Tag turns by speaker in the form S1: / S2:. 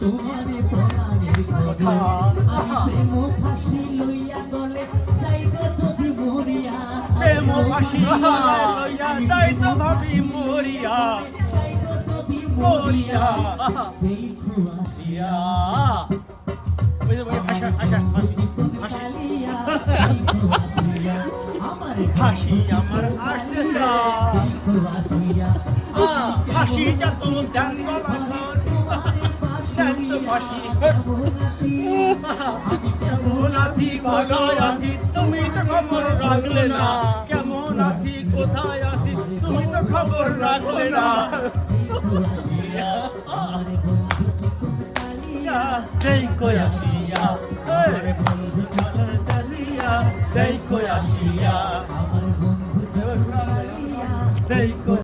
S1: তোমারে প্রাণের কথা আমি প্রেম ফাঁসি লইয়া গলে যাইব যদি মরিয়া
S2: প্রেম ফাঁসি লইয়া যাইত ভাবি মরিয়া
S1: যাইব যদি
S2: মরিয়া
S1: দেখো আসিয়া কালিয়া দেখো আসিয়া আমার
S2: ফাঁসি আমার আসে না
S1: দেখো আসিয়া
S2: ফাঁসি যা তো দেন ফাঁসি কেমন আছি কোথায় আছি তুমি তো খবর রাখলে না কেমন আছি কোথায় আছি তুমি তো খবর রাখলে না দেখো আসিয়া বন্ধু চল চালিয়া দেখো আসিয়া